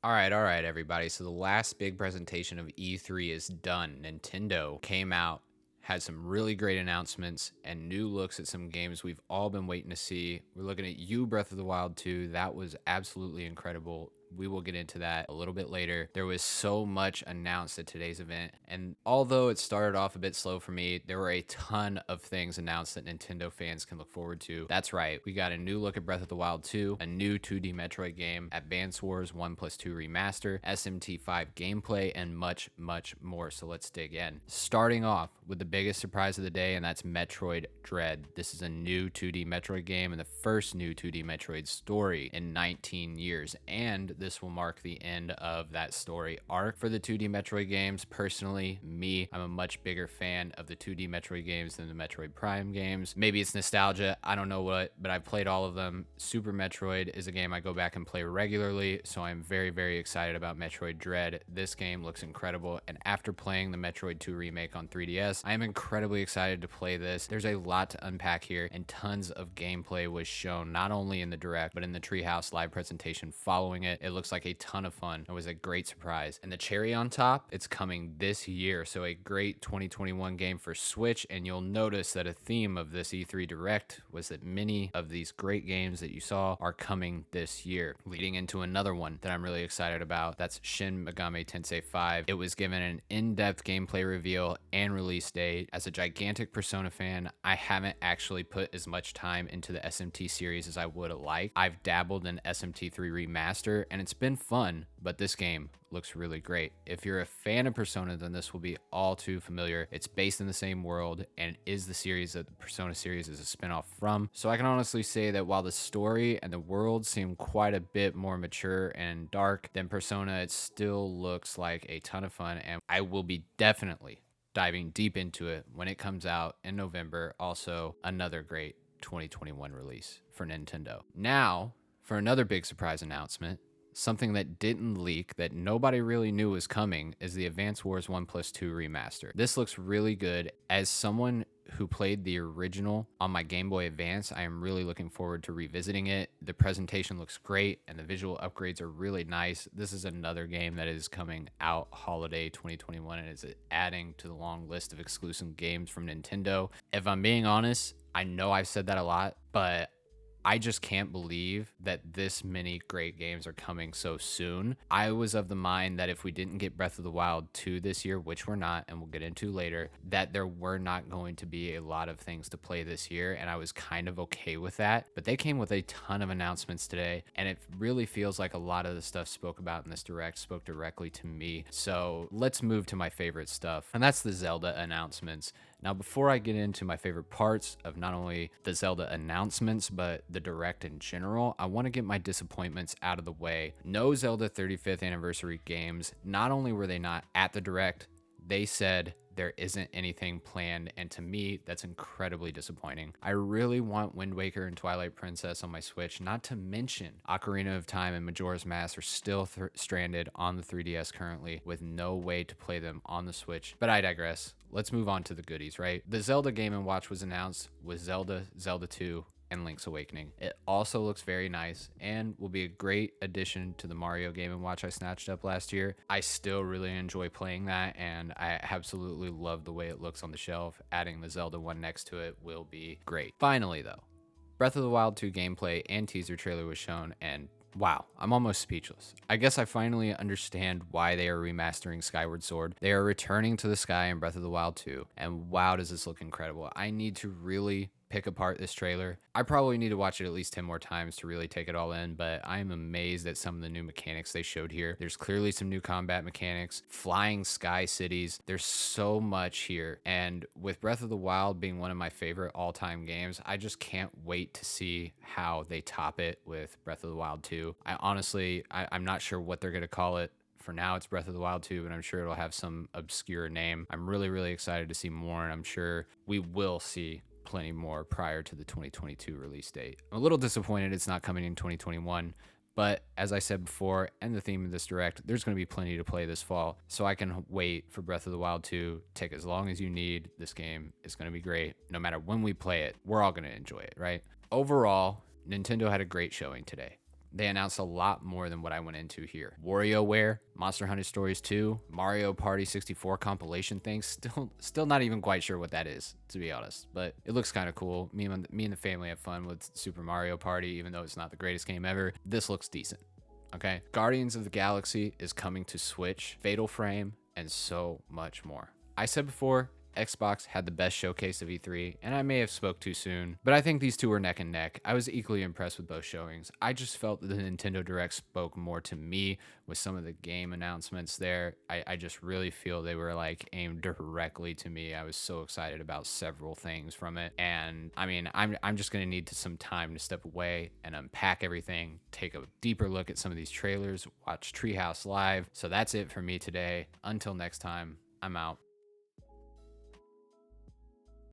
All right, everybody. So the last big presentation of E3 is done. Nintendo came out, had some really great announcements and new looks at some games we've all been waiting to see. We're looking at you, Breath of the Wild 2. That was absolutely incredible. We will get into that a little bit later. There was so much announced at today's event, and although it started off a bit slow for me, there were a ton of things announced that Nintendo fans can look forward to. That's right, we got a new look at Breath of the Wild 2, a new 2D Metroid game, Advance Wars 1+2 Remaster, SMT5 gameplay, and much, much more. So let's dig in. Starting off with the biggest surprise of the day, and that's Metroid Dread. This is a new 2D Metroid game and the first new 2D Metroid story in 19 years, and this will mark the end of that story arc for the 2D Metroid games. Personally, I'm a much bigger fan of the 2D Metroid games than the Metroid Prime games. Maybe it's nostalgia, I don't know what, but I've played all of them. Super Metroid is a game I go back and play regularly, so I'm very, very excited about Metroid Dread. This game looks incredible, and after playing the Metroid 2 remake on 3DS, I am incredibly excited to play this. There's a lot to unpack here, and tons of gameplay was shown, not only in the Direct, but in the Treehouse live presentation following it. It looks like a ton of fun. It was a great surprise. And the cherry on top, it's coming this year, so a great 2021 game for Switch, and you'll notice that a theme of this E3 Direct was that many of these great games that you saw are coming this year, leading into another one that I'm really excited about. That's Shin Megami Tensei 5. It was given an in-depth gameplay reveal and release date. As a gigantic Persona fan, I haven't actually put as much time into the SMT series as I would have liked. I've dabbled in SMT3 Remaster, and it's been fun, but this game looks really great. If you're a fan of Persona, then this will be all too familiar. It's based in the same world and is the series that the Persona series is a spinoff from. So I can honestly say that while the story and the world seem quite a bit more mature and dark than Persona, it still looks like a ton of fun, and I will be definitely diving deep into it when it comes out in November. Also, another great 2021 release for Nintendo. Now, for another big surprise announcement, something that didn't leak, that nobody really knew was coming, is the Advance Wars 1+2 remaster. This looks really good. As someone who played the original on my Game Boy Advance, I am really looking forward to revisiting it. The presentation looks great and the visual upgrades are really nice. This is another game that is coming out holiday 2021 and is adding to the long list of exclusive games from Nintendo. If I'm being honest, I know I've said that a lot, but I just can't believe that this many great games are coming so soon. I was of the mind that if we didn't get Breath of the Wild 2 this year, which we're not, and we'll get into later, that there were not going to be a lot of things to play this year, and I was kind of okay with that. But they came with a ton of announcements today, and it really feels like a lot of the stuff spoke about in this Direct spoke directly to me. So let's move to my favorite stuff, and that's the Zelda announcements. Now, before I get into my favorite parts of not only the Zelda announcements, but the Direct in general, I want to get my disappointments out of the way. No Zelda 35th anniversary games. Not only were they not at the Direct, they said there isn't anything planned, and to me, that's incredibly disappointing. I really want Wind Waker and Twilight Princess on my Switch, not to mention Ocarina of Time and Majora's Mask are still stranded on the 3DS currently, with no way to play them on the Switch. But I digress. Let's move on to the goodies, right? The Zelda Game & Watch was announced with Zelda, Zelda 2, and Link's Awakening. It also looks very nice and will be a great addition to the Mario Game & Watch I snatched up last year. I still really enjoy playing that, and I absolutely love the way it looks on the shelf. Adding the Zelda one next to it will be great. Finally, though, Breath of the Wild 2 gameplay and teaser trailer was shown, and wow, I'm almost speechless. I guess I finally understand why they are remastering Skyward Sword. They are returning to the sky in Breath of the Wild 2, and wow, does this look incredible. I need to really pick apart this trailer. I probably need to watch it at least 10 more times to really take it all in, but I am amazed at some of the new mechanics they showed here. There's clearly some new combat mechanics, flying sky cities. There's so much here, and with Breath of the Wild being one of my favorite all-time games, I just can't wait to see how they top it with Breath of the Wild 2. I'm not sure what they're going to call it. For now, it's Breath of the Wild 2, but I'm sure it'll have some obscure name. I'm really, really excited to see more, and I'm sure we will see plenty more prior to the 2022 release date. I'm a little disappointed it's not coming in 2021, but as I said before, and the theme of this Direct, there's going to be plenty to play this fall, so I can wait for Breath of the Wild 2. Take as long as you need. This game is going to be great. No matter when we play it, we're all going to enjoy it, right? Overall, Nintendo had a great showing today. they announced a lot more than what I went into here. WarioWare, Monster Hunter Stories 2, Mario Party 64 compilation thing. Still not even quite sure what that is, to be honest. But it looks kind of cool. Me and the family have fun with Super Mario Party, even though it's not the greatest game ever. This looks decent. Okay. Guardians of the Galaxy is coming to Switch, Fatal Frame, and so much more. I said before, Xbox had the best showcase of E3, and I may have spoke too soon, but I think these two were neck and neck. I was equally impressed with both showings. I just felt that the Nintendo Direct spoke more to me with some of the game announcements there. I just really feel they were like aimed directly to me. I was so excited about several things from it, and I mean, I'm just gonna need some time to step away and unpack everything, take a deeper look at some of these trailers, watch Treehouse Live. So that's it for me today. Until next time, I'm out.